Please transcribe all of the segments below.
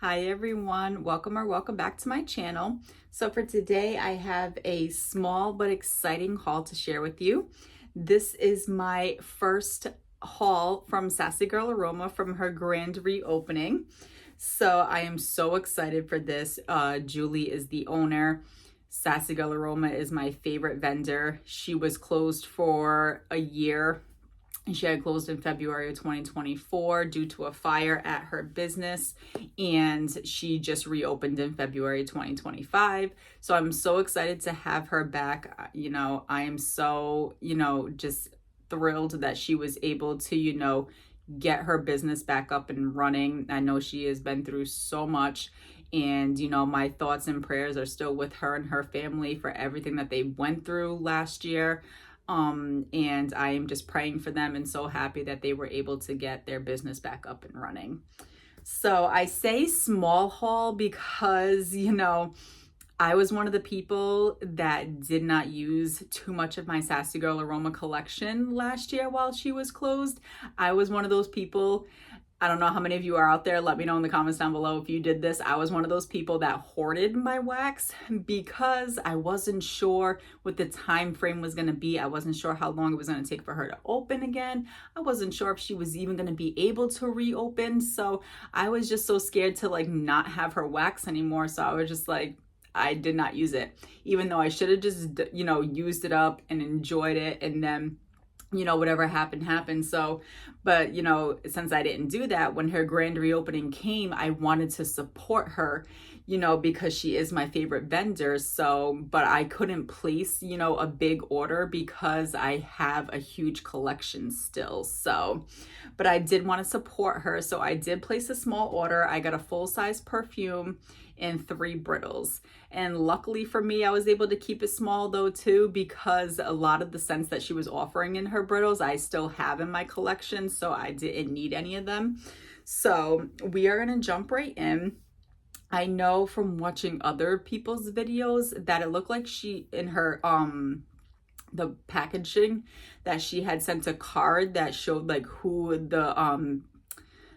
Hi everyone, welcome back to my channel. So for today I have a small but exciting haul to share with you. This is my first haul from Sassy Girl Aroma from her grand reopening. So I am so excited for this. Julie is the owner. Sassy Girl Aroma is my favorite vendor. She was closed for a year. She had closed in February of 2024 due to a fire at her business, and she just reopened in February 2025. So I'm so excited to have her back. I am so, just thrilled that she was able to, get her business back up and running. I know she has been through so much, and my thoughts and prayers are still with her and her family for everything that they went through last year. And I am just praying for them and so happy that they were able to get their business back up and running. So I say small haul because, I was one of the people that did not use too much of my Sassy Girl Aroma collection last year while she was closed. I was one of those people. I don't know how many of you are out there. Let me know in the comments down below if you did this. I was one of those people that hoarded my wax because I wasn't sure what the time frame was going to be. I wasn't sure how long it was going to take for her to open again. I wasn't sure if she was even going to be able to reopen. So I was just so scared to not have her wax anymore. So I was just I did not use it, even though I should have just, used it up and enjoyed it, and then whatever happened. So, but, since I didn't do that, when her grand reopening came, I wanted to support her, because she is my favorite vendor. So, but I couldn't place, a big order because I have a huge collection still. So, but I did want to support her. So I did place a small order. I got a full-size perfume and 3 brittles. And luckily for me, I was able to keep it small though too, because a lot of the scents that she was offering in her brittles, I still have in my collection. So I didn't need any of them. So we are going to jump right in. I know from watching other people's videos that it looked like she, in her, the packaging, that she had sent a card that showed who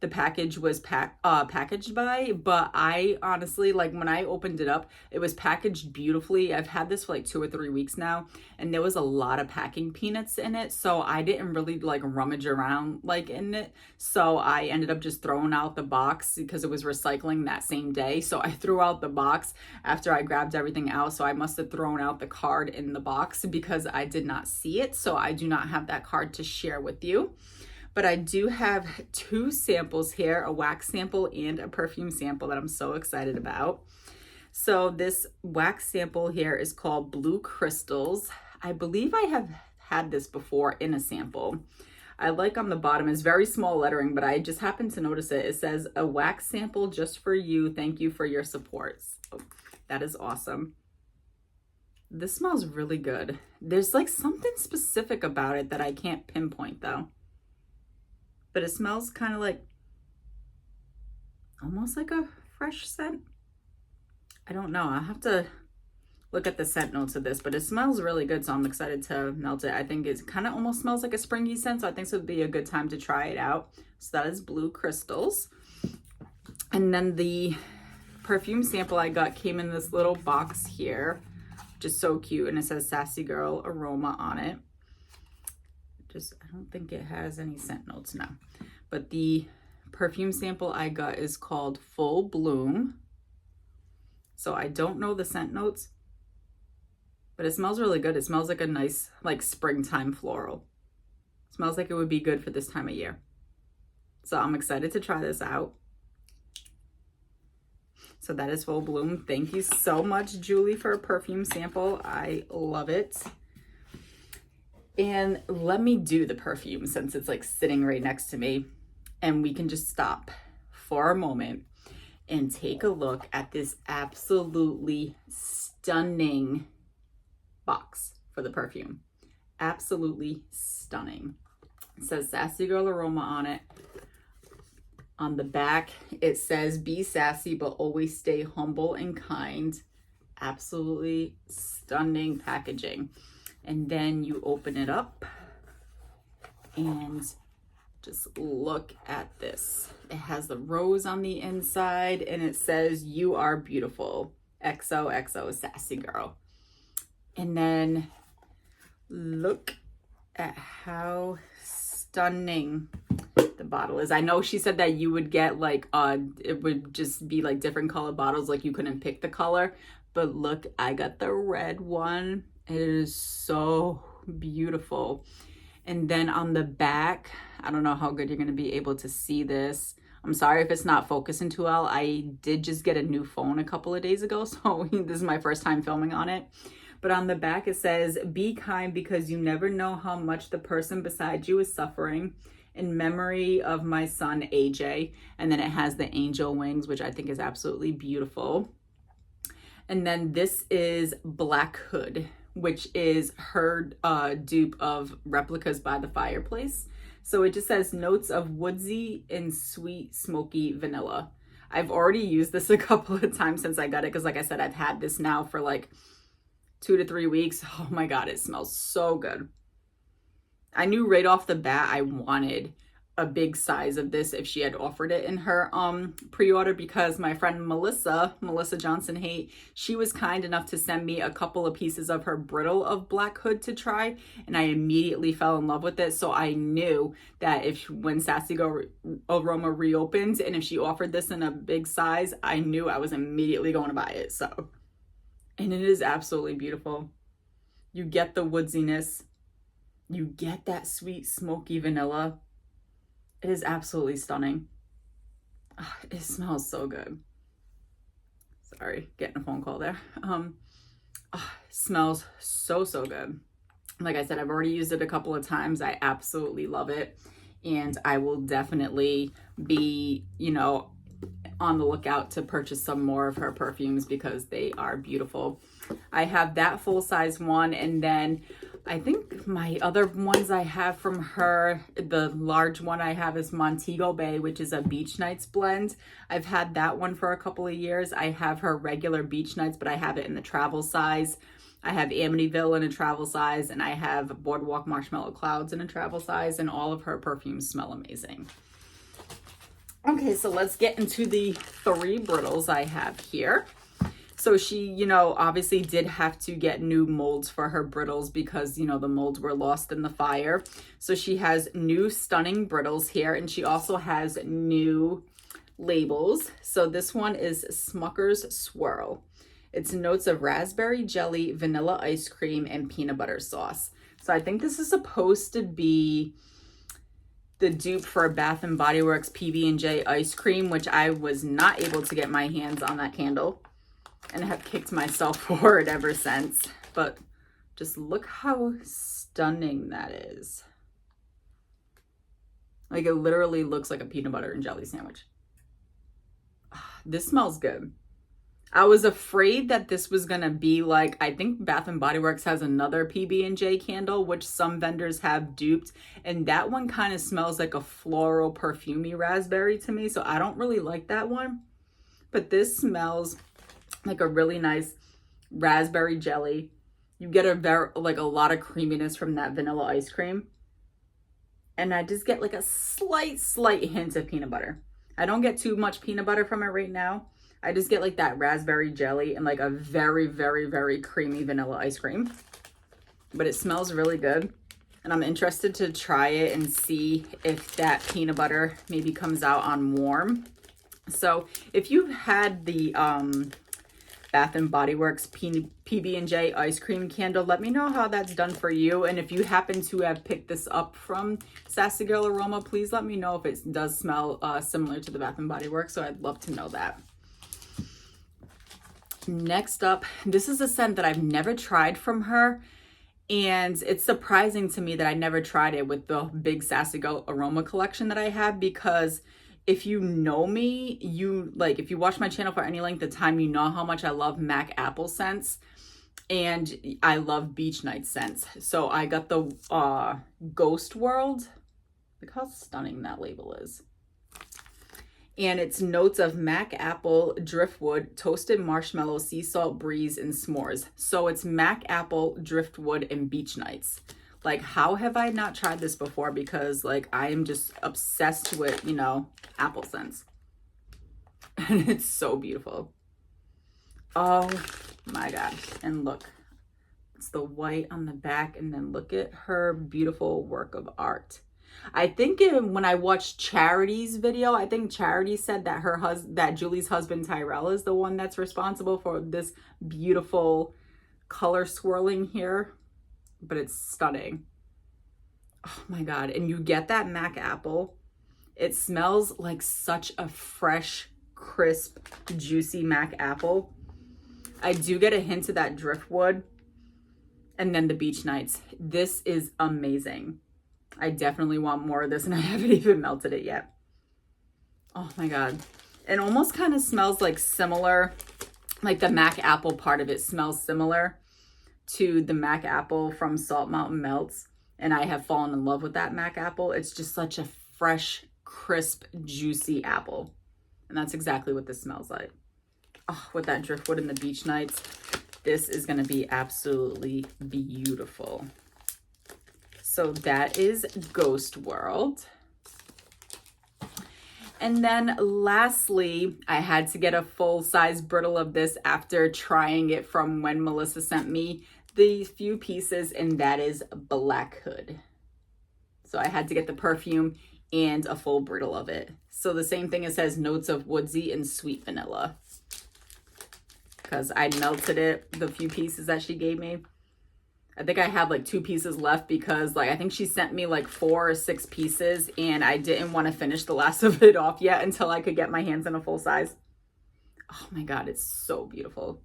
the package was packaged by, but I honestly, when I opened it up, it was packaged beautifully. I've had this for 2 or 3 weeks now, and there was a lot of packing peanuts in it, so I didn't really rummage around in it. So I ended up just throwing out the box because it was recycling that same day. So I threw out the box after I grabbed everything out. So I must have thrown out the card in the box because I did not see it. So I do not have that card to share with you. But I do have 2 samples here, a wax sample and a perfume sample that I'm so excited about. So this wax sample here is called Blue Crystals. I believe I have had this before in a sample. I like on the bottom, it's very small lettering, but I just happened to notice it. It says, "A wax sample just for you. Thank you for your support." So that is awesome. This smells really good. There's something specific about it that I can't pinpoint though. But it smells kind of almost like a fresh scent. I don't know. I'll have to look at the scent notes of this, but it smells really good. So I'm excited to melt it. I think it kind of almost smells like a springy scent. So I think this would be a good time to try it out. So that is Blue Crystals. And then the perfume sample I got came in this little box here, which is so cute. And it says Sassy Girl Aroma on it. I don't think it has any scent notes now, but the perfume sample I got is called Full Bloom. So I don't know the scent notes, but it smells really good. It smells like a nice, springtime floral. It smells like it would be good for this time of year. So I'm excited to try this out. So that is Full Bloom. Thank you so much, Julie, for a perfume sample. I love it. And let me do the perfume since it's sitting right next to me, and we can just stop for a moment and take a look at this absolutely stunning box for the perfume. Absolutely stunning. It says Sassy Girl Aroma on it. On the back, it says, "Be sassy, but always stay humble and kind." Absolutely stunning packaging. And then you open it up, and Just look at this. It has the rose on the inside and it says, "You are beautiful. XOXO Sassy Girl." And then look at how stunning the bottle is. I know she said that you would get like, it would just be like different color bottles, like you couldn't pick the color. But look, I got the red one. It is so beautiful. And then on the back, I don't know how good you're going to be able to see this. I'm sorry if it's not focusing too well. I did just get a new phone a couple of days ago, so this is my first time filming on it. But on the back it says, "Be kind because you never know how much the person beside you is suffering. In memory of my son, AJ." And then it has the angel wings, which I think is absolutely beautiful. And then this is Black Hood, which is her dupe of Replicas by the Fireplace. So it just says, "Notes of woodsy and sweet smoky vanilla." I've already used this a couple of times since I got it, because like I said, I've had this now for like 2 to 3 weeks. Oh my God, it smells so good. I knew right off the bat I wanted a big size of this if she had offered it in her pre-order, because my friend Melissa Johnson Haight, she was kind enough to send me a couple of pieces of her brittle of Black Hood to try, and I immediately fell in love with it. So I knew that when Sassy Girl Aroma reopens and if she offered this in a big size, I knew I was immediately going to buy it. So, and it is absolutely beautiful. You get the woodsiness, you get that sweet smoky vanilla. It is absolutely stunning. Oh, it smells so good. Sorry, getting a phone call there. It smells so good. Like I said, I've already used it a couple of times. I absolutely love it. And I will definitely be, on the lookout to purchase some more of her perfumes because they are beautiful. I have that full-size one, and then I think my other ones I have from her, the large one I have is Montego Bay, which is a Beach Nights blend. I've had that one for a couple of years. I have her regular Beach Nights, but I have it in the travel size. I have Amityville in a travel size, and I have Boardwalk Marshmallow Clouds in a travel size, and all of her perfumes smell amazing. Okay, so let's get into the 3 brittles I have here. So she, obviously did have to get new molds for her brittles because, the molds were lost in the fire. So she has new stunning brittles here, and she also has new labels. So this one is Smucker's Swirl. It's notes of raspberry jelly, vanilla ice cream, and peanut butter sauce. So I think this is supposed to be the dupe for Bath & Body Works PB&J ice cream, which I was not able to get my hands on that candle, and have kicked myself for it ever since. But just look how stunning that is. Like, it literally looks like a peanut butter and jelly sandwich. This smells good. I was afraid that this was gonna be like, I think Bath & Body Works has another PB&J candle, which some vendors have duped, and that one kind of smells like a floral perfumey raspberry to me, so I don't really like that one. But this smells like a really nice raspberry jelly. You get a lot of creaminess from that vanilla ice cream, and I just get like a slight hint of peanut butter. I don't get too much peanut butter from it right now. I just get like that raspberry jelly and like a very creamy vanilla ice cream. But it smells really good. And I'm interested to try it and see if that peanut butter maybe comes out on warm. So if you've had the Bath & Body Works PB&J ice cream candle, let me know how that's done for you. And if you happen to have picked this up from Sassy Girl Aroma, please let me know if it does smell similar to the Bath & Body Works. So I'd love to know that. Next up, this is a scent that I've never tried from her, and it's surprising to me that I never tried it with the big Sassy Girl Aroma collection that I have, because if you know me, if you watch my channel for any length of time, you know how much I love MAC apple scents, and I love Beach Night scents. So I got the Ghost World. Look how stunning that label is. And it's notes of MAC apple, driftwood, toasted marshmallow, sea salt breeze, and s'mores. So it's MAC apple, driftwood, and Beach Nights. Like, how have I not tried this before? Because like I am just obsessed with, you know, apple scents. And it's so beautiful. Oh my gosh. And look, it's the white on the back, and then look at her beautiful work of art. I think when I watched Charity's video, I think Charity said that that Julie's husband Tyrell is the one that's responsible for this beautiful color swirling here, but it's stunning. Oh my God. And you get that Mac apple. It smells like such a fresh, crisp, juicy Mac apple. I do get a hint of that driftwood. And then the beach nights. This is amazing. I definitely want more of this, and I haven't even melted it yet. Oh my God. It almost kind of smells like similar, like the Mac apple part of it smells similar to the Mac apple from Salt Mountain Melts. And I have fallen in love with that Mac apple. It's just such a fresh, crisp, juicy apple. And that's exactly what this smells like. Oh, with that driftwood and the beach nights. This is going to be absolutely beautiful. So that is Ghost World. And then lastly, I had to get a full-size brittle of this after trying it from when Melissa sent me the few pieces, and that is Black Hood. So I had to get the perfume and a full brittle of it. So the same thing, it says notes of woodsy and sweet vanilla. Because I melted it, the few pieces that she gave me. I think I have like 2 pieces left because like I think she sent me like 4 or 6 pieces, and I didn't want to finish the last of it off yet until I could get my hands on a full size. Oh my God, it's so beautiful.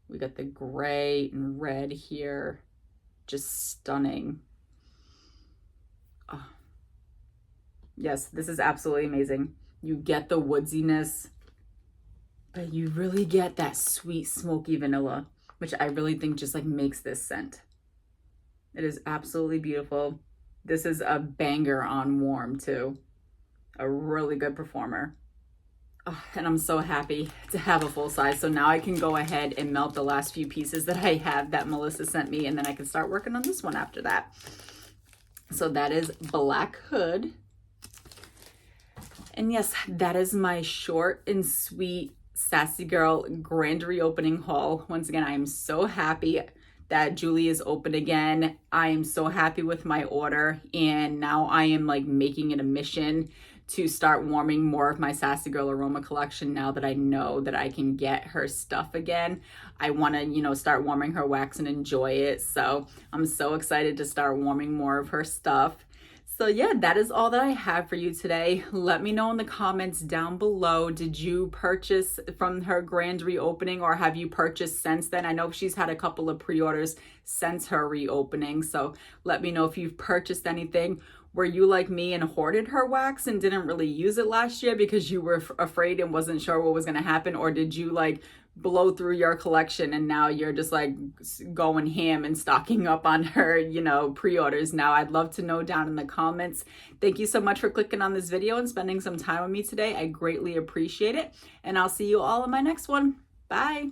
We got the gray and red here. Just stunning. Oh. Yes, this is absolutely amazing. You get the woodsiness, but you really get that sweet, smoky vanilla, which I really think just like makes this scent. It is absolutely beautiful. This is a banger on warm too. A really good performer. Oh, and I'm so happy to have a full size. So now I can go ahead and melt the last few pieces that I have that Melissa sent me, and then I can start working on this one after that. So that is Black Hood. And yes, that is my short and sweet Sassy Girl grand reopening haul. Once again, I am so happy that Julie is open again. I am so happy with my order, and now I am like making it a mission to start warming more of my Sassy Girl Aroma collection now that I know that I can get her stuff again. I want to, you know, start warming her wax and enjoy it. So I'm so excited to start warming more of her stuff. So yeah, that is all that I have for you today. Let me know in the comments down below. Did you purchase from her grand reopening, or have you purchased since then? I know she's had a couple of pre-orders since her reopening. So let me know if you've purchased anything. Were you like me and hoarded her wax and didn't really use it last year because you were afraid and wasn't sure what was going to happen? Or did you like blow through your collection and now you're just like going ham and stocking up on her, you know, pre-orders now? I'd love to know down in the comments. Thank you so much for clicking on this video and spending some time with me today. I greatly appreciate it. And I'll see you all in my next one. Bye.